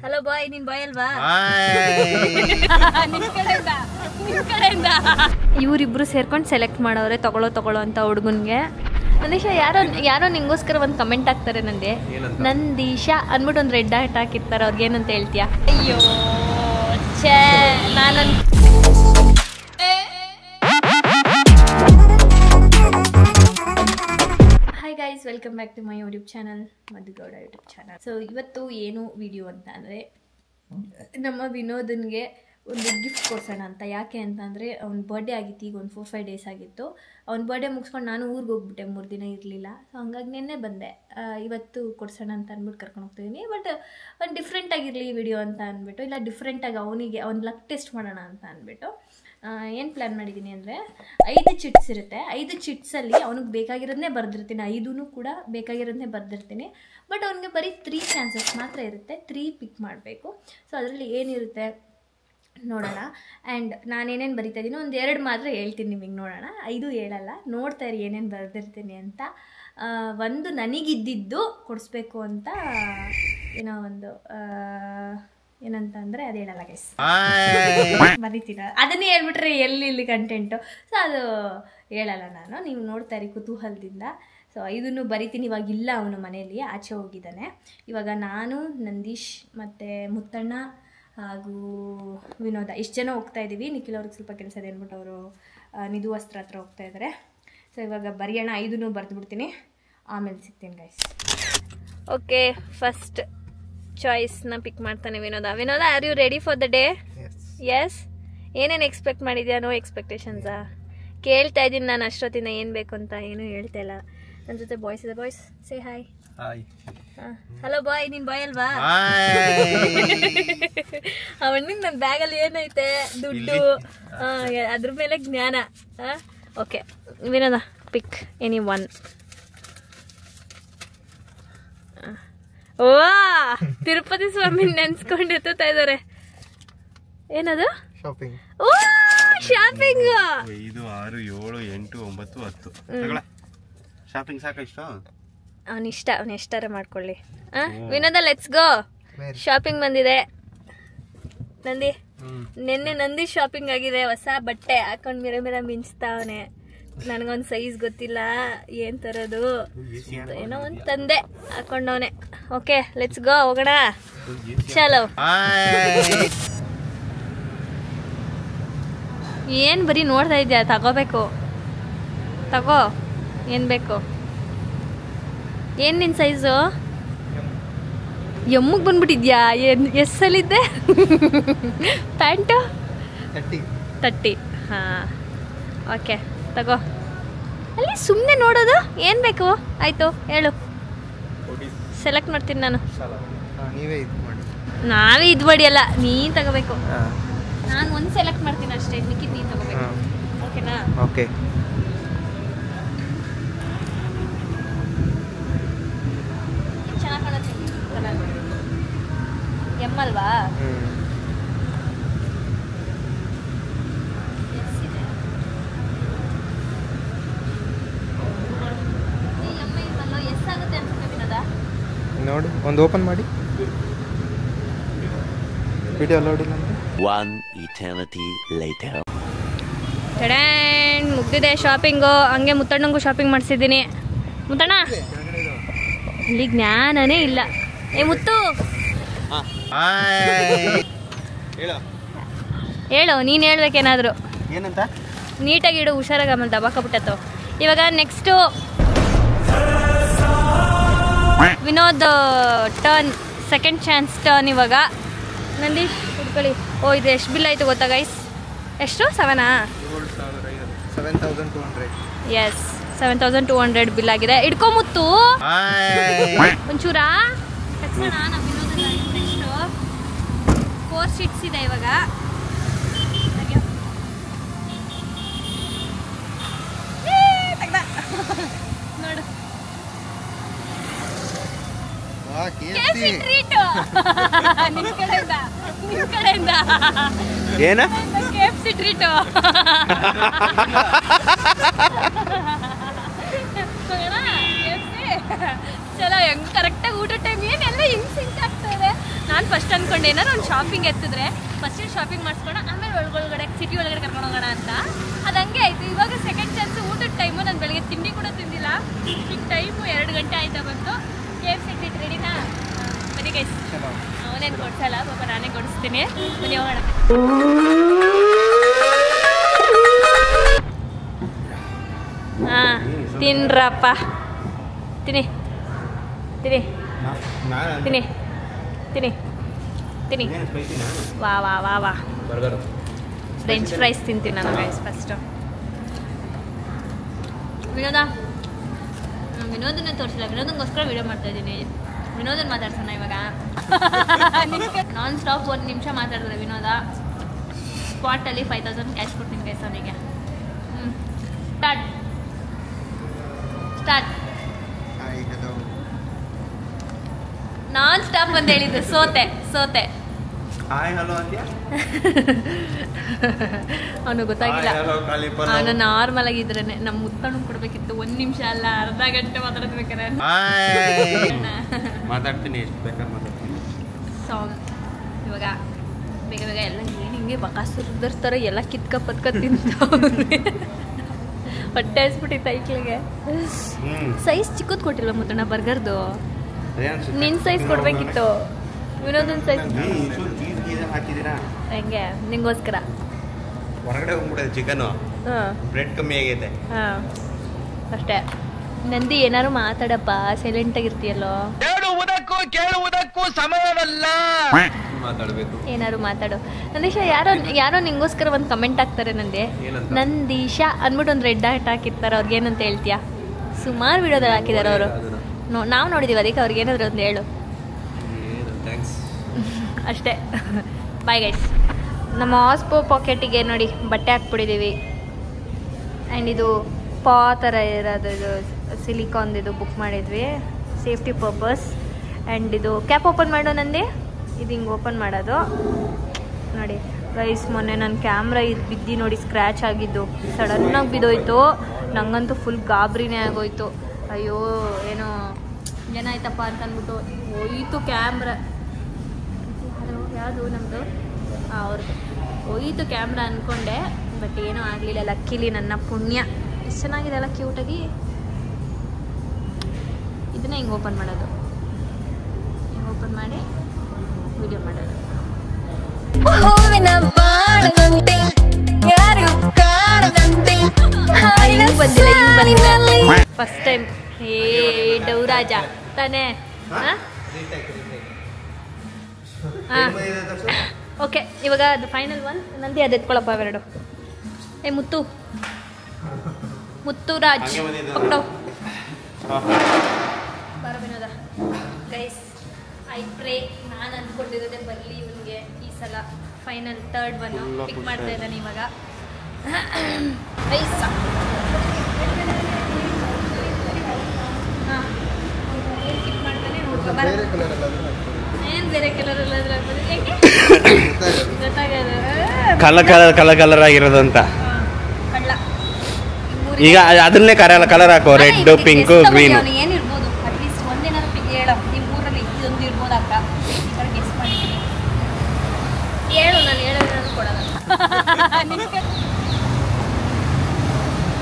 Hello ಬಾಯ್, ನೀನ್ ಬಾಯ್ ಅಲ್ವಾ? ನಿನ್ ಕಡೆಯಿಂದ ಇವರಿಬ್ರು ಸೇರ್ಕೊಂಡು ಸೆಲೆಕ್ಟ್ ಮಾಡೋರೆ ತಗೊಳ್ಳೋ ಅಂತ ಹುಡುಗನ್ಗೆ. ನಂದೀಶ ಯಾರೋ ನಿಂಗೋಸ್ಕರ ಒಂದು ಕಮೆಂಟ್ ಹಾಕ್ತಾರೆ ನಂದೆ, ನಂದೀಶ ಅಂದ್ಬಿಟ್ಟು ಒಂದು ರೆಡ್ ಹಾರ್ಟ್ ಹಾಕಿರ್ತಾರೆ. ಅವ್ರಿಗೆ ಏನಂತ ಹೇಳ್ತೀಯಾ? ಅಯ್ಯೋ ಛೇ, hi guys, welcome back to my YouTube channel, Madhugowda YouTube channel. So ಇವತ್ತು ಏನು ವಿಡಿಯೋ ಅಂತ ಅಂದರೆ, ನಮ್ಮ ವಿನೋದನ್ಗೆ ಒಂದು ಗಿಫ್ಟ್ ಕೊಡ್ಸೋಣ ಅಂತ. ಯಾಕೆ ಅಂತಂದರೆ ಅವ್ನ ಬರ್ಡೇ ಆಗಿತ್ತು, ಈಗ ಒಂದು 4-5 ಡೇಸ್ ಆಗಿತ್ತು. ಅವ್ನ ಬರ್ಡೇ ಮುಗಿಸ್ಕೊಂಡು ನಾನು ಊರಿಗೆ ಹೋಗ್ಬಿಟ್ಟೆ, 3 ದಿನ ಇರಲಿಲ್ಲ. ಸೊ ಹಂಗಾಗಿ ನಿನ್ನೆ ಬಂದೆ. ಇವತ್ತು ಕೊಡ್ಸೋಣ ಅಂತ ಅಂದ್ಬಿಟ್ಟು ಕರ್ಕೊಂಡು ಹೋಗ್ತಿದ್ದೀನಿ. ಬಟ್ ಒಂದು ಡಿಫ್ರೆಂಟಾಗಿರಲಿ ಈ ವಿಡಿಯೋ ಅಂತ ಅಂದ್ಬಿಟ್ಟು, ಇಲ್ಲ ಡಿಫ್ರೆಂಟಾಗಿ ಅವ್ನ ಲಕ್ ಟೆಸ್ಟ್ ಮಾಡೋಣ ಅಂತ ಅಂದ್ಬಿಟ್ಟು ಏನು ಪ್ಲ್ಯಾನ್ ಮಾಡಿದ್ದೀನಿ ಅಂದರೆ, 5 ಚಿಟ್ಸ್ ಇರುತ್ತೆ. 5 ಚಿಟ್ಸಲ್ಲಿ ಅವ್ನಿಗೆ ಬೇಕಾಗಿರೋದನ್ನೇ ಬರೆದಿರ್ತೀನಿ, 5 ಕೂಡ ಬೇಕಾಗಿರೋದನ್ನೇ ಬರೆದಿರ್ತೀನಿ. ಬಟ್ ಅವ್ನಿಗೆ ಬರೀ 3 ಚಾನ್ಸಸ್ ಮಾತ್ರ ಇರುತ್ತೆ, 3 ಪಿಕ್ ಮಾಡಬೇಕು. ಸೊ ಅದರಲ್ಲಿ ಏನಿರುತ್ತೆ ನೋಡೋಣ. ಆ್ಯಂಡ್ ನಾನೇನೇನು ಬರಿತಾ ಇದ್ದೀನಿ ಒಂದು 2 ಮಾತ್ರ ಹೇಳ್ತೀನಿ ನಿಮಗೆ, ನೋಡೋಣ. 5 ಹೇಳಲ್ಲ, ನೋಡ್ತಾ ಇರಿ ಏನೇನು ಬರೆದಿರ್ತೀನಿ ಅಂತ. ಒಂದು ನನಗಿದ್ದಿದ್ದು ಕೊಡಿಸ್ಬೇಕು ಅಂತ ಏನೋ ಒಂದು ಏನಂತ ಅಂದರೆ ಅದು ಹೇಳಲ್ಲ ಗೈಸ್, ಬರೀತೀರ ಅದನ್ನೇ ಹೇಳ್ಬಿಟ್ರೆ ಇಲ್ಲಿ ಕಂಟೆಂಟು. ಸೊ ಅದು ಹೇಳಲ್ಲ ನಾನು, ನೀವು ನೋಡ್ತಾ ಇರಿ ಕುತೂಹಲದಿಂದ. ಸೊ 5 ಬರಿತೀನಿ. ಇವಾಗ ಇಲ್ಲ, ಅವನು ಮನೆಯಲ್ಲಿ ಆಚೆ ಹೋಗಿದ್ದಾನೆ. ಇವಾಗ ನಾನು, ನಂದೀಶ್ ಮತ್ತು ಮುತ್ತಣ್ಣ ಹಾಗೂ ವಿನೋದ ಇಷ್ಟು ಜನ ಹೋಗ್ತಾ ಇದ್ದೀವಿ. ನಿಖಿಲ್ ಅವ್ರಿಗೆ ಸ್ವಲ್ಪ ಕೆಲಸ ಇದೆ ಅಂದ್ಬಿಟ್ಟು ಅವರು ನಿಧು ವಸ್ತ್ರ ಹತ್ರ ಹೋಗ್ತಾ ಇದ್ದಾರೆ. ಸೊ ಇವಾಗ ಬರೆಯೋಣ, 5 ಬರೆದುಬಿಡ್ತೀನಿ, ಆಮೇಲೆ ಸಿಗ್ತೀನಿ ಗೈಸ್. ಓಕೆ, ಫಸ್ಟ್ ಚಾಯ್ಸ್ನ ಪಿಕ್ ಮಾಡ್ತಾನೆ Vinoda. Vinoda, are you ready for the day? Yes. ಏನೇನು ಎಕ್ಸ್ಪೆಕ್ಟ್ ಮಾಡಿದ್ಯಾ? ನೋ ಎಕ್ಸ್ಪೆಕ್ಟೇಷನ್ಸಾ? ಕೇಳ್ತಾ ಇದ್ದೀನಿ ನಾನು ಅಷ್ಟೊತ್ತಿನ ಏನು ಬೇಕು ಅಂತ, ಏನೂ ಹೇಳ್ತಾ ಇಲ್ಲ. ನನ್ನ ಜೊತೆ ಬಾಯ್ಸ್ ಇದೆ. Boys say hi. ಹಲೋ ಬಾಯ್, ನೀನ್ ಬಾಯ್ ಅಲ್ವಾ? ಅವನಿಗೆ ನನ್ನ ಬ್ಯಾಗಲ್ಲಿ ಏನೈತೆ? ದುಡ್ಡು, ಅದ್ರ ಮೇಲೆ ಜ್ಞಾನ. ಓಕೆ ವಿನೋದ, ಪಿಕ್ ಎನಿ ಒನ್. ಓ, ತಿರುಪತಿ ಸ್ವಾಮಿ ನೆನ್ಸ್ಕೊಂಡು ಎತ್ತುತ್ತಾ ಇದಾರೆ. ಏನದು? ಶಾಪಿಂಗ್. ಓ, ಶಾಪಿಂಗ್. 5, 6, 7, 8, 9, 10. ಶಾಪಿಂಗ್ ಸಾಕ ಇಷ್ಟ? ಅವನಿಷ್ಟ, ಅವನು ಎಷ್ಟಾರ ಮಾಡ್ಕೊಳ್ಳಿ. ವಿನೋದ, ಲೆಟ್ಸ್ ಗೋ. ಶಾಪಿಂಗ್ ಬಂದಿದೆ. ನಂದಿ ನಿನ್ನೆ ನಂದಿ ಶಾಪಿಂಗ್ ಆಗಿದೆ. ಹೊಸ ಬಟ್ಟೆ ಹಾಕೊಂಡು ಮಿರ ಮಿಂಚ್ತಾವನೆ. ನನಗೊಂದು ಸೈಜ್ ಗೊತ್ತಿಲ್ಲ ಏನ್ ತರೋದು, ಏನೋ ಒಂದು ತಂದೆ ಹಾಕೊಂಡವನೆ. ಓಕೆ ಲೆಟ್ಸ್ ಗೋ, ಹೋಗೋಣ. ಚಲೋ. ಏನ್ ಬರೀ ನೋಡ್ತಾ ಇದ್ಯಾ? ತಗೋಬೇಕು, ತಗೋ, ಏನ್ ಬೇಕು? ಏನ್ ನಿನ್ ಸೈಜು? ಎಮ್ಮಗೆ ಬಂದ್ಬಿಟ್ಟಿದ್ಯಾ? ಎಸ್ಸಲ್ಲಿದ್ದೆ? ಪ್ಯಾಂಟು 30. ಹಾಂ, ಓಕೆ ತಗೋ. ಅಲ್ಲಿ ಸುಮ್ಮನೆ ನೋಡೋದು, ಏನು ಬೇಕು? ಆಯಿತು ಹೇಳು, ಸೆಲೆಕ್ಟ್ ಮಾಡ್ತೀನಿ ನಾನು. ನಾವೇ ಇದು ಮಾಡಿಯಲ್ಲ, ನೀನು ತಗೋಬೇಕು. ನಾನು ಒಂದು ಸೆಲೆಕ್ಟ್ ಮಾಡ್ತೀನಿ ಅಷ್ಟೇ, ಮಿಕ್ಕಿದ್ದು ನೀನು ತಗೋಬೇಕು. ಓಕೆನಾ? ಓಕೆ. ಚೆನ್ನಾಗಿ ಕಾಣುತ್ತೆ ಎಮ್ ಅಲ್ವಾ? ನೋಡಿ, ಒಂದು ಓಪನ್ ಮಾಡಿ ವಿಡಿಯೋ ನೋಡಿಲ್ಲ ಅಂದ್ರೆ. 1 eternity later. ಮುಗ್ದಿದೆ ಶಾಪಿಂಗು. ಹಂಗೆ ಮುತ್ತಣ್ಣಂಗೂ ಶಾಪಿಂಗ್ ಮಾಡಿಸಿದ್ದೀನಿ. ಮುತ್ತಣ್ಣ, ಇಲ್ಲಿ ಜ್ಞಾನನೇ ಇಲ್ಲ. ಏ ಮುತ್ತು, ಹೇಳು, ನೀನು ಹೇಳ್ಬೇಕೇನಾದ್ರು. ಏನಂತ? ನೀಟಾಗಿ ಇಡು, ಹುಷಾರಾಗಿ, ಆಮೇಲೆ ದಬಾಕಬಿಟ್ಟತ್ತು. ಇವಾಗ next Vinod turn, second chance turn. ಇವಾಗ ನಂದೀಶ್ ಹುಡ್ಕೊಳ್ಳಿ. ಓ, ಇದು ಎಷ್ಟು ಬಿಲ್ ಆಯಿತು ಗೊತ್ತಾ ಗೈಸ್? ಎಷ್ಟು? 7,000? 7,200. ಎಸ್, 7,200 ಬಿಲ್ ಆಗಿದೆ. ಇಟ್ಕೊಂಬುತ್ತು ಒಂಚೂರಾ ತಕ್ಷಣ. ನಮ್ಮ ವಿನೋದ ನೆಕ್ಸ್ಟು 4 ಶೀಟ್ಸ್ ಇದೆ ಇವಾಗ. ನೋಡು, ನಿಮ್ ಕಡೆಯಿಂದ ಏನ? KFC treat. ಚಲೋ, ಹೆಂಗ್ ಕರೆಕ್ಟಾಗಿ ಊಟ ಟೈಮ್ ಏನೆಲ್ಲ ಹಿಂಗ್ ಸಿಂಕ್ ಆಗ್ತಾ ಇದೆ. ನಾನು ಫಸ್ಟ್ ಅಂದ್ಕೊಂಡೆ ಏನಾರು ಒಂದು ಶಾಪಿಂಗ್ ಎತ್ತಿದ್ರೆ ಫಸ್ಟಿಗೆ ಶಾಪಿಂಗ್ ಮಾಡಿಸ್ಕೊಂಡು ಆಮೇಲೆ ಒಳಗಡೆ ಸಿಟಿ ಒಳಗಡೆ ಕರ್ಕೊಂಡು ಹೋಗೋಣ ಅಂತ. ಅದು ಹಂಗೆ ಆಯಿತು. ಇವಾಗ ಸೆಕೆಂಡ್ ಚಾನ್ಸ್ ಊಟದ ಟೈಮು. ನಾನು ಬೆಳಗ್ಗೆ ತಿಂಡಿ ಕೂಡ ತಿಂದಿಲ್ಲ. ಈಗ ಟೈಮು 2 ಗಂಟೆ ಆಯ್ತಾ ಬಂತು. KFC ಇಟ್ಟಿದ್ದು ರೆಡಿನಾ? ಬನ್ನಿ ಗೈಸ್. ಅವನೇನು ಕೊಡ್ಸಲ್ಲ ಪಾಪ, ನಾನೇ ಕೊಡಿಸ್ತೀನಿ. ಬನ್ನಿ ಹೋಗೋಣ. ಹಾಂ ತಿನ್ರಪ್ಪ, ತಿನ್ನಿ ತಿನ್ನಿ ತಿನ್ನಿ ತಿನ್ನಿ ತಿನ್ನಿ. ವಾ ವಾ ವಾ ವಾ. ಫ್ರೆಂಚ್ ಫ್ರೈಸ್ ತಿಂತೀನಿ ನಾನು ಗೈಸ್ ಫಸ್ಟು. ವಿನೋದನ್ನೇ ತೋರಿಸಿಲ್ಲ. ವಿನೋದಂಗೋಸ್ಕರ ವಿಡಿಯೋ ಮಾಡ್ತಾ ಇದ್ದೀನಿ. ವಿನೋದನ್ ಮಾತಾಡ್ಸೋಣ ಇವಾಗ. ನಾನ್ ಸ್ಟಾಪ್ 1 ನಿಮಿಷ ಮಾತಾಡಿದ್ರೆ ವಿನೋದ ಸ್ಪಾಟಲ್ಲಿ 5000 ಕ್ಯಾಶ್ ಕೊಡ್ತೀನಿ ಗೈಸ್ ಅವನಿಗೆ. Start start. ನಾನ್ ಸ್ಟಾಪ್ ಅಂತ ಹೇಳಿದ್ದು. ಸೋತೆ ಅವನು ಗೊತ್ತಾಗಿಲ್ಲ. ಅವನು ನಾರ್ಮಲ್ ಆಗಿದ್ರೆ ನಮ್ಮ ಮುತ್ತಣ್ಣು ಕೊಡ್ಬೇಕಿತ್ತು. 1 ನಿಮಿಷ ಅಲ್ಲ, ಅರ್ಧ ಗಂಟೆ ಮಾತಾಡ್ಬೇಕಾರೆ. ಮಾತಾಡ್ತೀನಿ, ಎಷ್ಟು ಬೇಕಾದ್ರೆ ಮಾತಾಡ್ತೀನಿ. ಸಾಂಗ್ ಇವಾಗ ಬೇಗ ಬೇಗ ಎಲ್ಲ ಏನು ಹಿಂಗೆ ಬಕಾಸುರ್ದರ್ತಾರೆ ಎಲ್ಲ ಕಿತ್ಕ ತಿಂತವ್ರೆ. ಹೊಟ್ಟೆ ಹಸ್ಬಿಟ್ಟಿತ್ತು ಐಕ್ಳಿಗೆ. ಸೈಜ್ ಚಿಕ್ಕದ್ ಕೊಟ್ಟಿಲ್ವ ಮುತ್ತಣ್ಣ ಬರ್ಗರ್ದು? ನಿನ್ನ ಸೈಜ್ ಕೊಡ್ಬೇಕಿತ್ತು. ವಿನೋದನ್ ಸೈಜ್ ಹೆಂಗೆ ನಿಂಗೋಸ್ಕರ ಹೊರಗಡೆ ಹೋಗ್ಬಿಡೋದು ಚಿಕನು. ಬ್ರೆಡ್ ಕಮ್ಮಿ ಆಗೈತೆ. ಹಾಂ ಅಷ್ಟೇ. ನಂದಿ ಏನಾರು ಮಾತಾಡಪ್ಪ, ಸೈಲೆಂಟ್ ಆಗಿರ್ತೀಯಲ್ಲೋ. ಕೇಳುವುದಕ್ಕೂ ಸಮಯವಲ್ಲ. ಮಾತಾಡಬೇಕು, ಏನಾರು ಮಾತಾಡು. ನಂದೀಶ ಯಾರೋ ನಿಂಗೋಸ್ಕರ ಒಂದು ಕಮೆಂಟ್ ಹಾಕ್ತಾರೆ. ನಂದೀಶ ಅಂದ್ಬಿಟ್ಟು ಒಂದು ರೆಡ್ ಹಾರ್ಟ್ ಹಾಕಿರ್ತಾರೆ. ಅವ್ರಿಗೆ ಏನಂತ ಹೇಳ್ತೀಯಾ? ಸುಮಾರು ವಿಡಿಯೋದಲ್ಲಿ ಹಾಕಿದ್ದಾರೆ ಅವರು. ನಾವು ನೋಡಿದೀವಿ, ಅದಕ್ಕೆ ಅವ್ರಿಗೆ ಏನಾದ್ರು ಒಂದು ಹೇಳು. ಅಷ್ಟೇ. Bye guys. ನಮ್ಮ ಹಾಸ್ಪೋ ಪಾಕೆಟಿಗೆ ನೋಡಿ ಬಟ್ಟೆ ಹಾಕ್ಬಿಟ್ಟಿದ್ದೀವಿ. ಆ್ಯಂಡ್ ಇದು ಪಾ ಥರ ಇರೋದು, ಇದು ಸಿಲಿಕಾನ್ದು ಬುಕ್ ಮಾಡಿದ್ವಿ ಸೇಫ್ಟಿ ಪರ್ಪಸ್. ಆ್ಯಂಡ್ ಇದು ಕ್ಯಾಪ್ ಓಪನ್ ಮಾಡೋ ನಂದಿ. ಇದು ಹಿಂಗೆ ಓಪನ್ ಮಾಡೋದು ನೋಡಿ ಗೈಸ್. ಮೊನ್ನೆ ನನ್ನ ಕ್ಯಾಮ್ರಾ ಇದು ಬಿದ್ದು ನೋಡಿ ಸ್ಕ್ರ್ಯಾಚ್ ಆಗಿದ್ದು. ಸಡನ್ನಾಗಿ ಬಿದ್ದೋಯ್ತು. ನಂಗಂತೂ ಫುಲ್ ಗಾಬರಿನೇ ಆಗೋಯ್ತು. ಅಯ್ಯೋ ಏನೋ ಏನಾಯ್ತಪ್ಪ ಅಂತ ಅಂದ್ಬಿಟ್ಟು ಹೋಯ್ತು ಕ್ಯಾಮ್ರಾ. ಯಾವುದು ನಮ್ಮದು? ಅವ್ರದ್ದು ಹೋಯ್ತು ಕ್ಯಾಮ್ರಾ ಅಂದ್ಕೊಂಡೆ. ಬಟ್ ಏನೂ ಆಗಲಿಲ್ಲ. ಲಕ್ಕಿಲಿ ನನ್ನ ಪುಣ್ಯ. ಎಷ್ಟು ಚೆನ್ನಾಗಿದೆ ಅಲ್ಲ, ಕ್ಯೂಟಾಗಿ. ಇದನ್ನೇ ಹಿಂಗೆ ಓಪನ್ ಮಾಡೋದು. ಹಿಂಗೆ ಓಪನ್ ಮಾಡಿ ವಿಡಿಯೋ ಮಾಡೋದು. First time. ಏ ಡೌರಾಜ ತಾನೇ? ಹಾಂ ಓಕೆ. ಇವಾಗ ಅದು ಫೈನಲ್ ಒನ್. ನಂದಿ ಅದು ಎತ್ಕೊಳ್ಳಪ್ಪ ಅವೆರಡು. ಏ ಮುತ್ತು ರಾಜ್ ಪಕ್ಡೋ ಬರ ವಿನೋದ. ಗೈಸ್ ಐ ಪ್ರೇ ನಾನು ಅಂದ್ಕೊಂಡಿರೋದೆ ಬರಲಿ ಇವನಿಗೆ ಈ ಸಲ. ಫೈನಲ್ ಥರ್ಡ್ ಒನ್ ಪಿಕ್ ಮಾಡ್ತಾ ಇದ್ದಾನೆ ಇವಾಗ. ಗೈಸ್ ಹಾಂ ಏನು ಪಿಕ್ ಮಾಡ್ತಾನೆ ನೋಡ್ಕೊ. ಬರ ಏನು ಬೇರೆ ಕಲರ್ ಎಲ್ಲ ಕಲರ್ ಕಲರ್ ಆಗಿರೋದು ಅಂತ. ಕಳ್ಳ ಈಗ ಅದನ್ನೇ ಕಲರ್ ಹಾಕೋ. Red, pink, green. ಏನಿರ್ಬೋದು? ಅಟ್ಲೀಸ್ಟ್ ಒಂದೇನಾದ್ರು ಪಿಕ್ ಹೇಳೋ. ನಿಮ್ಮ ಊರಲ್ಲಿ ಇದೊಂದು ಇರ್ಬೋದು ಅಕ್ಕ. ಈ ಥರ ಗೆಸ್ ಮಾಡಿದ್ದೀನಿ. ಹೇಳು, ನಾನು ಹೇಳೋದು ಕೊಡೋಣ.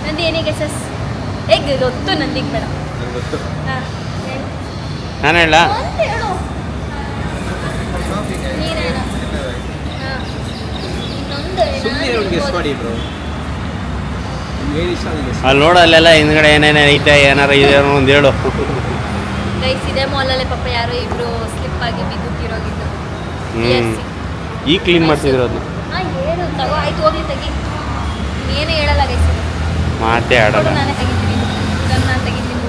ನಂದಿ ಏನೇ ಗೆಸಸ್? ಹೇಗೆ ಗೊತ್ತು ನಂದಿಗೆ ಬೇಡ. ಹಾಂ ಹೇಳು. ನಾನು ಹೇಳ ಹೇಳು. ನೀನೇನು? ಹಾಂ ಇನ್ನೊಂದು ಅಲ್ಲಿ ನೋಡು, ಅಲ್ಲೆಲ್ಲ ಹಿಂದ್ಗಡೆ ಏನೇನೇ ಐತೆ, ಏನಾರು ಇದೆ ಒಂದು ಹೇಳು. ಗೈಸ್ ಇದೇ ಮಾಲಲ್ಲೇ ಪಾಪ ಯಾರೋ ಇಬ್ರು ಸ್ಲಿಪ್ ಆಗಿ ಬಿದ್ದುತ್ತಿರೋಗಿದ್ದು. ಈಗ ಕ್ಲೀನ್ ಮಾಡ್ತಿದ್ರು ಅದನ್ನ. ಹಾಂ ಹೇಳು ತಗೋ. ಆಯ್ತು ಹೋಗ್ಲಿ ತೆಗಿ. ಏನೇ ಹೇಳಲ್ಲ ಗೈಸ್. ಮಾತೇ ಆಡಲ್ಲ. ನಾನೇ ತೆಗಿತೀನಿ. ಇದನ್ನು ನಾನು ತೆಗಿತೀನಿ.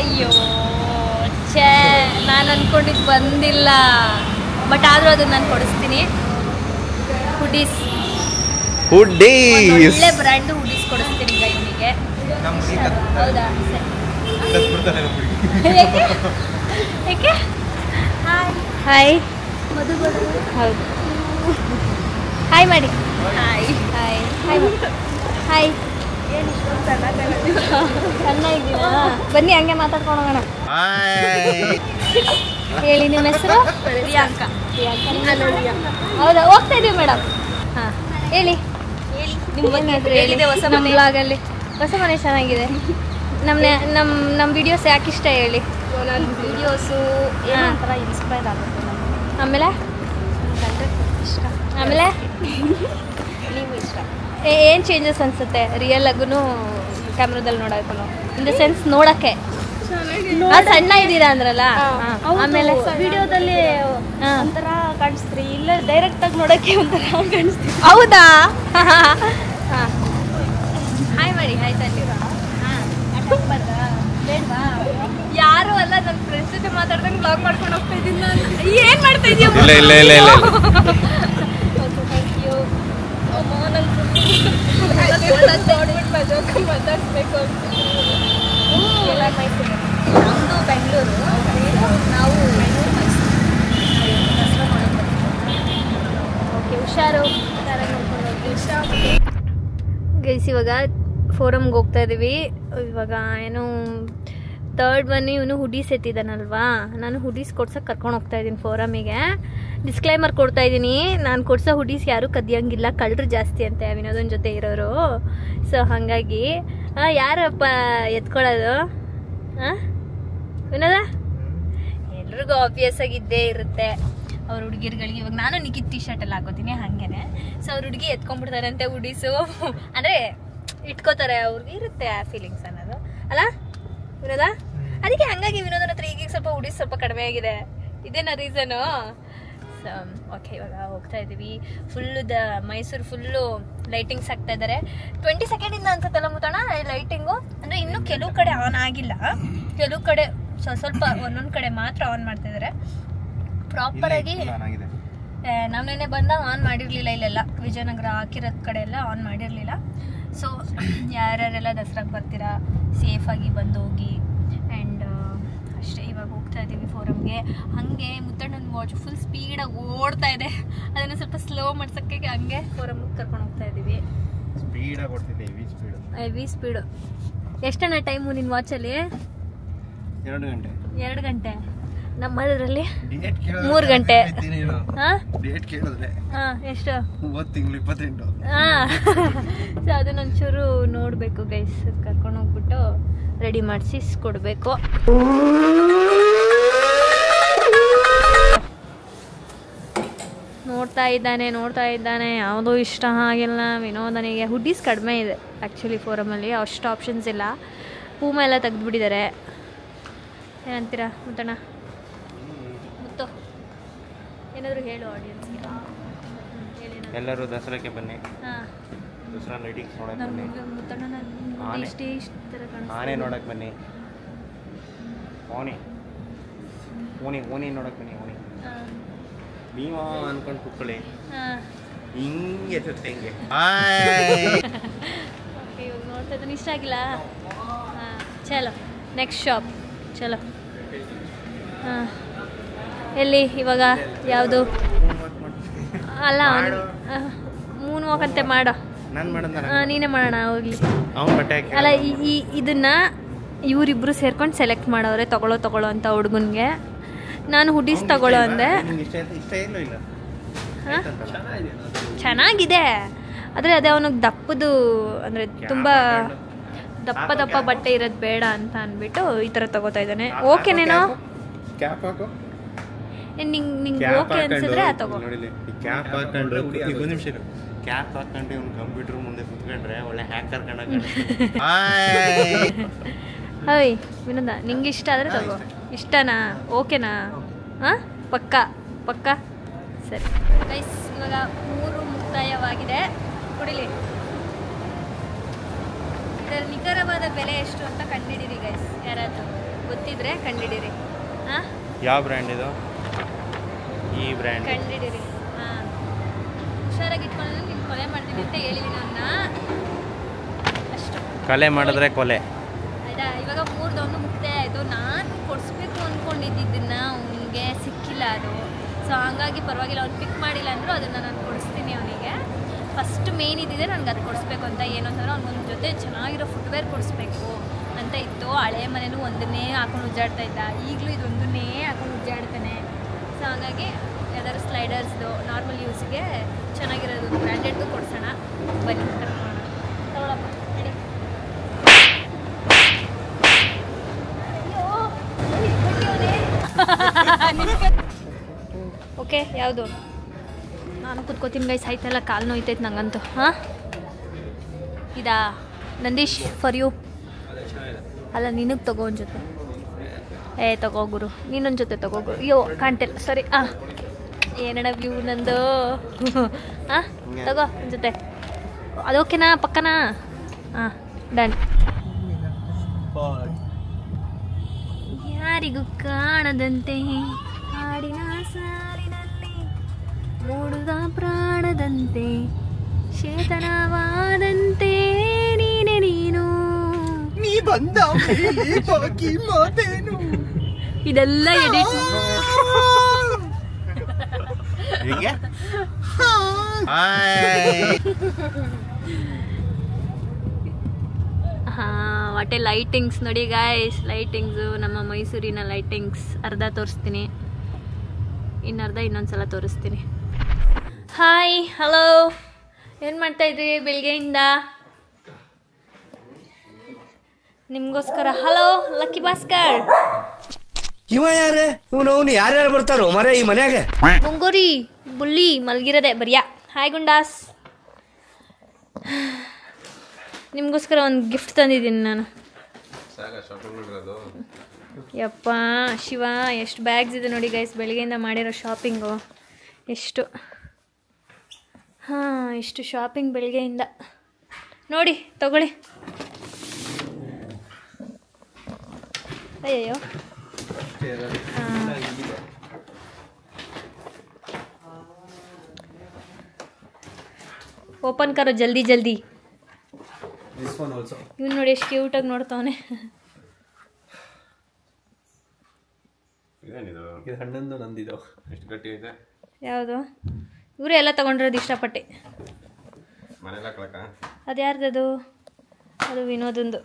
ಅಯ್ಯೋ ಛೇ, ನಾನು ಅಂದ್ಕೊಂಡಿದ್ದು ಬಂದಿಲ್ಲ. ಬಟ್ ಆದರೂ ಅದನ್ನು ನಾನು ಕೊಡಿಸ್ತೀನಿ. ಹುಡೀಸ್ ಒಳ್ಳೆ ಬ್ರ್ಯಾಂಡ್ ಹುಡೀಸ್ ಕೊಡಿಸ್ತೀನಿ ಗೈನಿಗೆ. ಹೌದಾ? ಏಕೆ? ಹಾಯ್ ಮಧುಗಳು. ಹೌದು, ಹಾಯ್ ಮಾಡಿ. Hi hi hi hi. ಚೆನ್ನಾಗಿದ್ದೀರಾ? ಬನ್ನಿ ಹಂಗೆ ಮಾತಾಡ್ಕೊಂಡು ಹೋಗೋಣ. ಹೇಳಿ ನಿಮ್ಮ ಹೆಸರು? ಪ್ರಿಯಾಂಕಾ. ಹೌದಾ, ಹೋಗ್ತಾ ಇದೀವಿ ಮೇಡಮ್. ಹಾಂ ಹೇಳಿ ಹೇಳಿ ಹೊಸ ಮನೆ ಬ್ಲಾಗಲ್ಲಿ. ಹೊಸ ಮನೆ ಚೆನ್ನಾಗಿದೆ. ನಮ್ಮ ವಿಡಿಯೋಸ್ ಯಾಕೆ ಇಷ್ಟ ಹೇಳಿ? ನನ್ನ ವಿಡಿಯೋಸು ಏನೋ ಒಂಥರ ಇನ್ಸ್ಪೈರ್ ಆಗುತ್ತೆ ನಮಗೆ. ಆಮೇಲೆ ಇಷ್ಟ. ಆಮೇಲೆ ನೀವು ಇಷ್ಟ. ಏನು ಚೇಂಜಸ್ ಅನಿಸುತ್ತೆ ರಿಯಲ್ ಆಗೂ ಕ್ಯಾಮ್ರಾದಲ್ಲಿ ನೋಡೋಕ್ಕೂ? ಇನ್ ದ ಸೆನ್ಸ್ ನೋಡೋಕ್ಕೆ ಸಣ್ಣ ಇದ್ದೀರಾ ಅಂದ್ರಲ್ಲ. ಆಮೇಲೆ ವಿಡಿಯೋದಲ್ಲಿ ಒಂಥರ ಕಾಣಿಸ್ತೀರಿ, ಇಲ್ಲ ಡೈರೆಕ್ಟ್ ಆಗಿ ನೋಡೋಕ್ಕೆ ಒಂಥರ ಕಾಣಿಸ್ತೀರಿ. ಹೌದಾ? ಹಾಯ್ ಮಾಡಿ. ಆಯ್ತಾ ಬೇಡವಾ? ಯಾರು ಅಲ್ಲ, ನನ್ನ ಫ್ರೆಂಡ್ಸ್ ಜೊತೆ ಮಾತಾಡ್ದಂಗೆ ಬ್ಲಾಗ್ ಮಾಡ್ಕೊಂಡು ಹೋಗ್ತಾ ಇದ್ದೀನಿ ನಾನು. ಏನು ಮಾಡ್ತಾ ಇದೀಯ? ಇಲ್ಲ ಥ್ಯಾಂಕ್ ಯು. ಮಾತಾಡ್ಸ್ಬೇಕು ಎಲ್ಲ ಮೈಸೂರು. ನಮ್ಮದು ಬೆಂಗಳೂರು, ನಾವು ಓಕೆ. ಹುಷಾರು. ಗೈಸ್ ಇವಾಗ ಫೋರಮ್ಗೆ ಹೋಗ್ತಾ ಇದ್ದೀವಿ. ಇವಾಗ ಏನು ಥರ್ಡ್ ಒನ್ ಇವನು ಹುಡೀಸ್ ಎತ್ತಿದ್ದಾನಲ್ವಾ, ನಾನು ಹುಡೀಸ್ ಕೊಡ್ಸೋಕೆ ಕರ್ಕೊಂಡು ಹೋಗ್ತಾ ಇದ್ದೀನಿ ಫೋರಮಿಗೆ. ಡಿಸ್ಕ್ಲೈಮರ್ ಕೊಡ್ತಾ ಇದ್ದೀನಿ, ನಾನು ಕೊಡ್ಸೋ ಹುಡೀಸ್ ಯಾರೂ ಕದಿಯಂಗಿಲ್ಲ, ಕಳ್ಳರು ಜಾಸ್ತಿ ಅಂತೆ ವಿನೋದನ ಜೊತೆ ಇರೋರು. ಸೊ ಹಾಗಾಗಿ ಯಾರಪ್ಪ ಎತ್ಕೊಳ್ಳೋದು? ಹಾಂ ವಿನೋದ? ಎಲ್ರಿಗೂ ಆಬ್ವಿಯಸ್ ಆಗಿ ಇದ್ದೇ ಇರುತ್ತೆ ಅವ್ರ ಹುಡುಗಿರ್ಗಳಿಗೆ. ಇವಾಗ ನಾನು ನಿಖಿತ್ ಟಿ ಶರ್ಟ್ ಎಲ್ಲ ಹಾಕೋತೀನಿ ಹಾಗೇನೆ. ಸೊ ಅವ್ರ ಹುಡುಗಿ ಎತ್ಕೊಂಡ್ಬಿಡ್ತಾರಂತೆ ಹುಡೀಸು, ಅಂದರೆ ಇಟ್ಕೋತಾರೆ. ಅವ್ರಿಗೆ ಇರುತ್ತೆ ಆ ಫೀಲಿಂಗ್ಸ್ ಅನ್ನೋದು ಅಲ್ಲ ವಿನೋದ? ಅದಕ್ಕೆ ಹಂಗಾಗಿ ವಿನೋದನ ಹತ್ರ ಈಗೀಗ ಸ್ವಲ್ಪ ಹುಡೀಸ್ ಸ್ವಲ್ಪ ಕಡಿಮೆ ಆಗಿದೆ. ಇದೇನಾ ರೀಸನು? ಸೊ ಓಕೆ ಇವಾಗ ಹೋಗ್ತಾ ಇದ್ದೀವಿ. ಮೈಸೂರು ಫುಲ್ಲು ಲೈಟಿಂಗ್ಸ್ ಆಗ್ತಾ ಇದ್ದಾರೆ. 20 ಸೆಕೆಂಡಿಂದ ಅನ್ಸುತ್ತಲ್ಲ ಮುತ್ತಣ ಲೈಟಿಂಗು. ಅಂದರೆ ಇನ್ನೂ ಕೆಲವು ಕಡೆ ಆನ್ ಆಗಿಲ್ಲ, ಕೆಲವು ಕಡೆ ಸ್ವಲ್ಪ ಒಂದೊಂದು ಕಡೆ ಮಾತ್ರ ಆನ್ ಮಾಡ್ತಾ ಇದ್ದಾರೆ. ಪ್ರಾಪರಾಗಿ ನಾವು ನೆನ್ನೆ ಬಂದಾಗ ಆನ್ ಮಾಡಿರಲಿಲ್ಲ ಇಲ್ಲೆಲ್ಲ. ವಿಜಯನಗರ ಹಾಕಿರೋದ್ ಕಡೆ ಎಲ್ಲ ಆನ್ ಮಾಡಿರಲಿಲ್ಲ. ಸೊ ಯಾರ್ಯಾರೆಲ್ಲ ದಸರಾಗೆ ಬರ್ತೀರಾ ಸೇಫಾಗಿ ಬಂದು ಹೋಗಿ. ಆ್ಯಂಡ್ ಅಷ್ಟೇ, ಇವಾಗ ಹೋಗ್ತಾ ಇದ್ದೀವಿ ಫೋರಮ್ಗೆ. ಹಾಗೆ ಮುತ್ತಣ್ಣನ ವಾಚ್ ಫುಲ್ ಸ್ಪೀಡಾಗಿ ಓಡ್ತಾ ಇದೆ, ಅದನ್ನು ಸ್ವಲ್ಪ ಸ್ಲೋ ಮಾಡ್ಸೋಕ್ಕೆ ಹಂಗೆ ಫೋರಮ್ಗೆ ಕರ್ಕೊಂಡು ಹೋಗ್ತಾ ಇದ್ದೀವಿ. ಸ್ಪೀಡಾಗಿ ಓಡ್ತಿದ್ದೆ, ಹೆವಿ ಸ್ಪೀಡು. ಎಷ್ಟಣ್ಣ ಟೈಮು ನಿನ್ನ ವಾಚಲ್ಲಿ? 2 ಗಂಟೆ. 2 ಗಂಟೆ. ನಮ್ಮದ್ರಲ್ಲಿ 3 ಗಂಟೆ. ಡೇಟ್ ಕೇಳಿದ್ರೆ ಎಷ್ಟು? 28. ಸೊ ಅದನ್ನೊಂಚೂರು ನೋಡಬೇಕು ಗೈಸ್. ಕರ್ಕೊಂಡು ಹೋಗ್ಬಿಟ್ಟು ರೆಡಿ ಮಾಡಿಸಿ ಕೊಡಬೇಕು. ನೋಡ್ತಾ ಇದ್ದಾನೆ ಯಾವುದೂ ಇಷ್ಟ ಆಗಿಲ್ಲ ವಿನೋದನಿಗೆ. ಹುಡ್ಡೀಸ್ ಕಡಿಮೆ ಇದೆ ಆ್ಯಕ್ಚುಲಿ ಫೋರಮಲ್ಲಿ, ಅಷ್ಟು ಆಪ್ಷನ್ಸ್ ಇಲ್ಲ. ಪೂಮ ಎಲ್ಲ ತೆಗೆದುಬಿಟ್ಟಿದ್ದಾರೆ. ಏನಂತೀರಾ ಮುತ್ತಣ್ಣ? ಮುತ್ತು ಏನಾದರೂ ಹೇಳು ಆಡಿಯನ್ಸ್ಗೆ. ಎಲ್ಲರೂ ದಸರಾಕ್ಕೆ ಬನ್ನಿ. ಹಾಂ, ದಸರಾ ಲೈಟಿಂಗ್ಸ್ ನೋಡಕ್ಕೆ ಬನ್ನಿ. ಮುತ್ತಣ್ಣ ಆನೆ. ಇಷ್ಟೇ ಥರ ಕಾಣಿಸ್ತಾ ಆನೆ ನೋಡಕ್ಕೆ ಬನ್ನಿ. ಓನಿ ನೋಡಕ್ಕೆ ಬನ್ನಿ. ಹಾಂ ಭೀಮ ಅನ್ಕೊಂಡು ಕುತ್ಕೊಳ್ಳಿ. ಹಾಂ ಹಿಂಗೆ ಎತ್ತುತ್ತೆ ಹಿಂಗೆ. ಓಕೆ, ಇವಾಗ ನೋಡ್ತಾ ಇದ್ದೀನಿ. ಇಷ್ಟ ಆಗಿಲ್ಲ? ಹಾಂ, ಚಲೋ ನೆಕ್ಸ್ಟ್ ಶಾಪ್ ಚಲೋ. ಹಾಂ, ಎಲ್ಲಿ ಇವಾಗ ಯಾವುದು? ಅಲ್ಲ ಮೂನ್ ವಾಕ್ ಅಂತೆ ಮಾಡೋ. ನಾನು ಮಾಡೋಣ. ನೀನೇ ಮಾಡೋಣ ಹೋಗ್ಲಿ. ಅವ್ನು ಬಟ್ಟೆ ಹಾಕಿ ಅಲ್ಲ ಇದನ್ನ ಇವರಿಬ್ರು ಸೇರ್ಕೊಂಡು ಸೆಲೆಕ್ಟ್ ಮಾಡೋರೆ ತಗೊಳ್ಳೋ ಅಂತ ಹುಡುಗನ್ಗೆ. ನಾನು ಹುಡೀಸ್ ತಗೊಳ್ಳೋ ಅಂದೆ. ಇಷ್ಟ ಇಲ್ಲ. ಹಾಂ, ಚೆನ್ನಾಗಿದೆ. ಆದರೆ ಅದೇ ಅವನಿಗೆ ದಪ್ಪದು ಅಂದರೆ ತುಂಬ ದಪ್ಪ ಬಟ್ಟೆ ಇರೋದು ಬೇಡ ಅಂತ ಅಂದ್ಬಿಟ್ಟು ಈ ಥರ ತಗೋತಾ ಇದ್ದಾನೆ. ಓಕೆನೇನೋ? ಕ್ಯಾಪ್ ಹಾಕು. ನಿಂಗೆ ಓಕೆ ಅನ್ಸಿದ್ರೆ ತಗೋ. ಕ್ಯಾಪ್ ಹಾಕೊಂಡು ಈಗ 1 ನಿಮಿಷ ಕ್ಯಾಪ್ ಹಾಕೊಂಡು ಇವ್ನು ಕಂಪ್ಯೂಟರ್ ಮುಂದೆ ಕುತ್ಕೊಂಡ್ರೆ ಒಳ್ಳೆ ಹ್ಯಾಕರ್ ಕಂಡ. ಹೈ ವಿನೋದ, ನಿಂಗೆ ಇಷ್ಟ ಆದರೆ ತಗೋ. ಇಷ್ಟನಾ? ಓಕೆನಾ? ಹಾಂ, ಪಕ್ಕ ಸರಿ ಗೈಸ್. ಇವಾಗ 3 ಮುಕ್ತಾಯವಾಗಿದೆ. ಕುಡಿಲಿ. ಇದರ ನಿಖರವಾದ ಬೆಲೆ ಎಷ್ಟು ಅಂತ ಕಂಡುಹಿಡಿರಿ ಗೈಸ್. ಯಾರಾದರೂ ಗೊತ್ತಿದ್ರೆ ಕಂಡುಹಿಡಿರಿ. ಹಾಂ, ಯಾವ ಬ್ರ್ಯಾಂಡ್ ಇದು? ಈ ಬ್ರ್ಯಾಂಡ್ ಕಂಡುಹಿಡಿರಿ. ಹಾಂ, ಹುಷಾರಾಗಿ ಇಟ್ಕೊಂಡು ನಿಮ್ಗೆ ಕೊಲೆ ಮಾಡ್ತೀನಿ ಅಂತ ಹೇಳಿದ್ದೀನಿ ನನ್ನ. ಅಷ್ಟು ಕಲೆ ಮಾಡಿದ್ರೆ ಕೊಲೆ. ಆಯ್ತಾ? ಇವಾಗ 3 ಮುಕ್ತಾಯ ಆಯಿತು. ನಾನು ಕೊಡಿಸ್ಬೇಕು ಅಂದ್ಕೊಂಡಿದ್ದನ್ನು ಅವನಿಗೆ ಸಿಕ್ಕಿಲ್ಲ ಅದು. ಸೊ ಹಂಗಾಗಿ ಪರವಾಗಿಲ್ಲ, ಅವ್ನು ಪಿಕ್ ಮಾಡಿಲ್ಲ ಅಂದರೂ ಅದನ್ನು ನಾನು ಕೊಡಿಸ್ತೀನಿ ಅವನಿಗೆ. ಫಸ್ಟ್ ಮೇನ್ ಇದ್ದಿದೆ ನನಗೆ ಅದು ಕೊಡಿಸ್ಬೇಕು ಅಂತ. ಏನು ಅಂತಂದ್ರೆ ಅವ್ನಿಗೊಂದು ಜೊತೆ ಚೆನ್ನಾಗಿರೋ ಫುಟ್ವೇರ್ ಕೊಡಿಸ್ಬೇಕು ಅಂತ ಇತ್ತು. ಹಳೆ ಮನೇಲೂ ಒಂದನ್ನೇ ಹಾಕೊಂಡು ಉಜ್ಜಾಡ್ತಾ ಇದ್ದ. ಈಗಲೂ ಇದೊಂದನ್ನೇ ಹಾಕೊಂಡು ಉಜ್ಜಾಡ್ತಾನೆ. ಸೊ ಹಾಗಾಗಿ ಯಾವ್ದಾದ್ರು ಸ್ಲೈಡರ್ಸ್ದು ನಾರ್ಮಲ್ ಯೂಸ್ಗೆ ಚೆನ್ನಾಗಿರೋದು ಬ್ರ್ಯಾಂಡೆಡ್ದು ಕೊಡ್ಸೋಣ. ಬನ್ನಿ ಕರ್ಕೊಳ್ಳೋಣ. ತಗೊಳಪ್ಪ ನಡಿ. ಓಕೆ ಯಾವುದು ನಾನು ಕುತ್ಕೋತೀನಿ ಗೈಸ್. ಆಯ್ತಲ್ಲ ಕಾಲು ನೋಯ್ತೈತೆ ನಂಗಂತೂ. ಹಾಂ ಇದಾ ನಂದೀಶ್ ಫಾರ್ ಯು. ಅಲ್ಲ ನಿನಗೆ ತಗೋ ಒಂದು ಜೊತೆ. ತಗೋ ಗುರು, ನೀನೊಂದು ಜೊತೆ ತಗೋ ಗುರು. ಅಯ್ಯೋ ಕಾಣ್ತಿಲ್ಲ ಸರಿ. ಏನಣ್ಣ ವ್ಯೂ ನಂದು. ಹಾಂ ತಗೋ ಒಂದು ಜೊತೆ. ಅದೋಕೆನಾ ಪಕ್ಕನಾ? ಹಾಂ ಡನ್. ಯಾರಿಗೂ ಕಾಣದಂತೆ ಹಾಡಿನ ಸಾಲಿನಲ್ಲಿ ಮೂಡುದ ಪ್ರಾಣದಂತೆ ಶೇತನವಾದಂತೆ ನೀನೆ ನೀನು ನೀ ಬಂದ ಇದೆಲ್ಲ ಎಡಿಟ್. ವಾಟೆ ಲೈಟಿಂಗ್ಸ್ ನೋಡಿ ಗಾಯ್ಸ್. ಲೈಟಿಂಗ್ಸು ನಮ್ಮ ಮೈಸೂರಿನ ಲೈಟಿಂಗ್ಸ್ ಅರ್ಧ ತೋರಿಸ್ತೀನಿ, ಇನ್ನರ್ಧ ಇನ್ನೊಂದ್ಸಲ ತೋರಿಸ್ತೀನಿ. ಹಾಯ್ ಹಲೋ, ಏನು ಮಾಡ್ತಾಯಿದ್ರಿ ಬೆಳಗ್ಗೆಯಿಂದ? ನಿಮಗೋಸ್ಕರ ಹಲೋ ಲಕ್ಕಿ ಭಾಸ್ಕರ್. ಇವ ಯಾರೇ? ಇವನು ಯಾರ್ಯಾರು ಬರ್ತಾರೋ ಮರೆ ಈ ಮನ್ಯಾಗ? ಮುಂಗೋರಿ ಬುಳ್ಳಿ ಮಲ್ಗಿರದೆ ಬರಿಯಾ. ಹಾಯ್ ಗುಂಡಾಸ್, ನಿಮಗೋಸ್ಕರ ಒಂದು ಗಿಫ್ಟ್ ತಂದಿದ್ದೀನಿ ನಾನು. ಯಪ್ಪ ಶಿವ, ಎಷ್ಟು ಬ್ಯಾಗ್ಸ್ ಇದೆ ನೋಡಿ ಗೈಸ್. ಬೆಳಗ್ಗೆಯಿಂದ ಮಾಡಿರೋ ಶಾಪಿಂಗು ಎಷ್ಟು. ಹಾಂ ಎಷ್ಟು ಶಾಪಿಂಗ್ ಬೆಳಗ್ಗೆಯಿಂದ ನೋಡಿ. ತಗೊಳ್ಳಿ. ಅಯ್ಯಯ್ಯೋ ಓಪನ್ ಕರೋ ಜಲ್ದಿ ಜಲ್ದಿ. ಇವ್ನು ನೋಡಿ ಎಷ್ಟು ಕ್ಯೂಟಾಗಿ ನೋಡ್ತಾವನೆ. ಇದು ಹಣ್ಣಂದು ನಂದಿದ್ದು ಎಷ್ಟು ಗಟ್ಟಿ ಇದೆ. ಯಾವುದು? ಇವರೇ ಎಲ್ಲ ತಗೊಂಡಿರೋದು ಇಷ್ಟಪಟ್ಟೆ. ಅದು ಯಾರ್ದದು? ಅದು ವಿನೋದಂದು.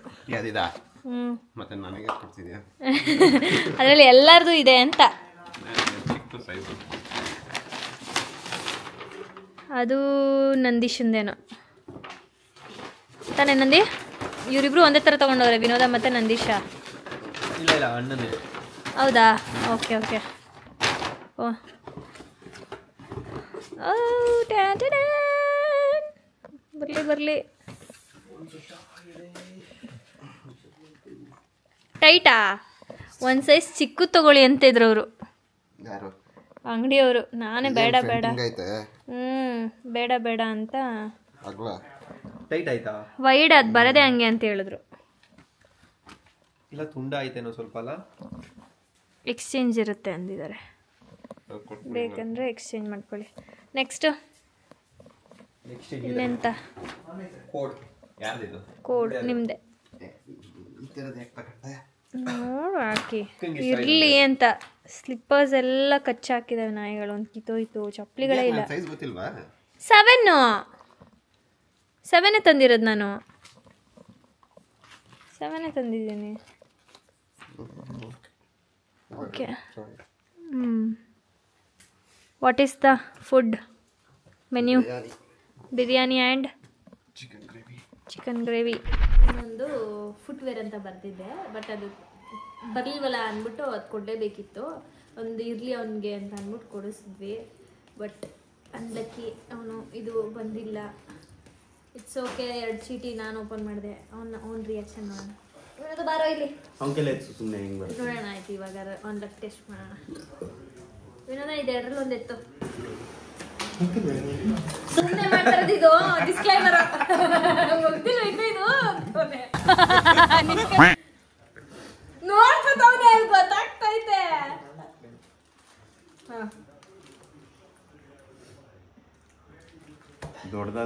ಮತ್ತೆ ನನಗೆ ಕೊಡ್ತಿದ್ಯಾ? ಅದರಲ್ಲಿ ಎಲ್ಲರದು ಇದೆ ಅಂತ. ಅದು ನಂದೀಶಂದೇನೋ ತಾನೇ ನಂದಿ? ಇವರಿಬ್ರು ಒಂದೇ ಥರ ತೊಗೊಂಡವ್ರೆ, ವಿನೋದ ಮತ್ತು ನಂದೀಶ. ಹೌದಾ? Okay okay. ಓ ಬರಲಿ ಬರಲಿ. ಟೈಟಾ? ಒಂದು ಸೈಜ್ ಚಿಕ್ಕ ತಗೊಳ್ಳಿ ಅಂತ ಇದ್ರು ಅವರು ಅಂಗಡಿಯವರು. ನಾನೇ ಬೇಡ ಬೇಡ, ಬೇಡ ಬೇಡ ಅಂತ. ಟೈಟ್ ಆಯ್ತಾ? ವೈಡ್ ಅದು ಬರದೆ ಹಂಗೆ ಅಂತ ಹೇಳಿದ್ರು. ಇಲ್ಲ ತುಂಡ ಆಯ್ತೇನೋ ಸ್ವಲ್ಪ. ಅಲ್ಲ ಎಕ್ಸ್ಚೇಂಜ್ ಇರುತ್ತೆ ಅಂದಿದ್ದಾರೆ, ಬೇಕಂದ್ರೆ ಎಕ್ಸ್ಚೇಂಜ್ ಮಾಡ್ಕೊಳ್ಳಿ. ನೆಕ್ಸ್ಟ್ ಇನ್ನೆಂತ? ಕೋಡ್ ನಿಮ್ದೆ ನೋಡು ಹಾಕಿ ಇರ್ಲಿ ಅಂತ. ಸ್ಲಿಪ್ಪರ್ಸ್ ಎಲ್ಲ ಕಚ್ಚಾಕಿದಾವೆ ನಾಯಿಗಳು. ಒಂದು ಕಿತ್ತೋಯ್ತು, ಚಪ್ಪಲಿಗಳೇ ಇಲ್ಲ. 7 ತಂದಿರೋದು ನಾನು. 7 ತಂದಿದ್ದೀನಿ. Okay. What is the food menu? Biryani and chicken gravy. ಇನ್ನೊಂದು ಫುಟ್ವೇರ್ ಅಂತ ಬರ್ತಿದ್ದೆ, ಬಟ್ ಅದು ಬರಲಿವಲ್ಲ ಅಂದ್ಬಿಟ್ಟು ಅದು ಕೊಡಲೇಬೇಕಿತ್ತು. ಒಂದು ಇರಲಿ ಅವನಿಗೆ ಅಂತ ಅಂದ್ಬಿಟ್ಟು ಕೊಡಿಸಿದ್ವಿ. ಬಟ್ ಅನ್ಲಕ್ಕಿ ಅವನು ಇದು ಬಂದಿಲ್ಲ. It's okay. 2 ಚೀಟಿ ನಾನು ಓಪನ್ ಮಾಡಿದೆ. ಅವ್ನ ರಿಯಾಕ್ಷನ್ ನೋಡೋಣ. ಇವನದು ಬಾರೋ ಇಲ್ಲಿ ನೋಡೋಣ. ಆಯ್ತು, ಇವಾಗ ಒಂದು ಲಕ್ ಟೆಸ್ಟ್ ಮಾಡೋಣ. ವಿನೋದ ಇದೆ 2ರಲ್ಲಿ ಒಂದು ಎತ್ತು. ಸುಮ್ಮನೆ ಮಾಡ್ತಾರದು ಇದು ಡಿಸ್ಕ್ಲೈಮರ್. ಗೊತ್ತಿಲ್ಲ ಇನ್ನು ಇದು ನೋಡ್ಕೊತವನೆ, ಗೊತ್ತಾಗ್ತೈತೆ.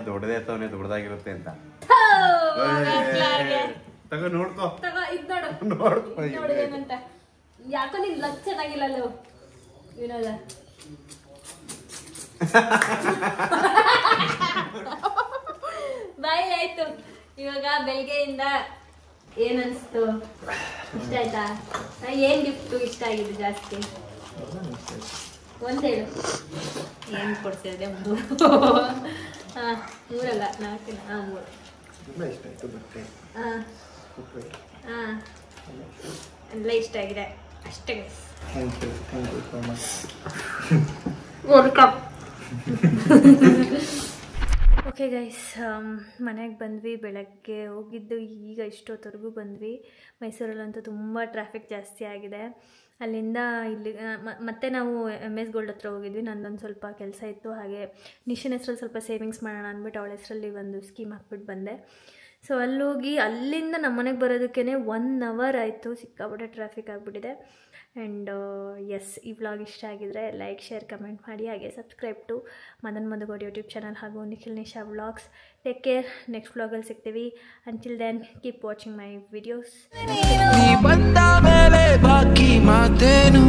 ದೊಡ್ಡದೇ ಅಥವಾ ದೊಡ್ಡದಾಗಿರುತ್ತೆ ಅಂತ ತಗೋ ನೋಡ್ಕೋ. ನೋಡು ಏನಂತ. ಯಾಕೋ ನಿನ್ ಲಕ್ ಚೆನ್ನಾಗಿಲ್ಲ ಅಲ್ಲೋ ವಿನೋದ. ಬಾಯ್ ಆಯ್ತು. ಇವಾಗ ಬೆಳಗ್ಗೆಯಿಂದ ಏನನ್ಸ್ತು? ಇಷ್ಟ ಆಯ್ತಾ? ಏನ್ ಗಿಫ್ಟ್ ಇಷ್ಟ ಆಗಿದೆ ಜಾಸ್ತಿ? ಒಂದೇಳು ಏನು ಕೊಡ್ತಿದ್ದೆ 3 ಹಾಂ 3 ಅಲ್ಲ 4 ಹಾಂ 3 ತುಂಬ ಇಷ್ಟ ಆಯಿತು ಬಟ್ಟೆ ಹಾಂ ಹಾಂ ಎಲ್ಲ ಇಷ್ಟ ಆಗಿದೆ ಅಷ್ಟೇ guys. Thank you so much. Welcome. Okay guys, ಮನೆಗೆ ಬಂದ್ವಿ. ಬೆಳಗ್ಗೆ ಹೋಗಿದ್ದು ಈಗ ಇಷ್ಟೊತ್ತವರೆಗೂ ಬಂದ್ವಿ. ಮೈಸೂರಲ್ಲಂತೂ ತುಂಬ ಟ್ರಾಫಿಕ್ ಜಾಸ್ತಿ ಆಗಿದೆ. ಅಲ್ಲಿಂದ ಇಲ್ಲಿ ಮತ್ತೆ ನಾವು MS ಗೋಲ್ಡ್ ಹತ್ರ ಹೋಗಿದ್ವಿ. ನಂದೊಂದು ಸ್ವಲ್ಪ ಕೆಲಸ ಇತ್ತು, ಹಾಗೆ ನಿಶನ್ ಹೆಸ್ರಲ್ಲಿ ಸ್ವಲ್ಪ ಸೇವಿಂಗ್ಸ್ ಮಾಡೋಣ ಅಂದ್ಬಿಟ್ಟು ಅವಳ ಹೆಸರಲ್ಲಿ ಒಂದು ಸ್ಕೀಮ್ ಹಾಕ್ಬಿಟ್ಟು ಬಂದೆ. ಸೊ ಅಲ್ಲೋಗಿ ಅಲ್ಲಿಂದ ನಮ್ಮ ಮನೆಗೆ ಬರೋದಕ್ಕೇ 1 ಅವರ್ ಆಯಿತು. ಸಿಕ್ಕಾಪಟ್ಟೆ ಟ್ರಾಫಿಕ್ ಆಗಿಬಿಟ್ಟಿದೆ. ಆ್ಯಂಡ್ ಎಸ್, ಈ ವ್ಲಾಗ್ ಇಷ್ಟ ಆಗಿದ್ರೆ ಲೈಕ್, ಶೇರ್, ಕಮೆಂಟ್ ಮಾಡಿ. ಹಾಗೆ subscribe to Madan Madhugowda YouTube channel ಹಾಗೂ Nikhil Nisha vlogs. Take care. Next ವ್ಲಾಗಲ್ಲಿ ಸಿಗ್ತೀವಿ. Until then keep watching my videos. ನೀ ಬಂದ ಮೇಲೆ ಬಾಕಿ ಮಾತೇನು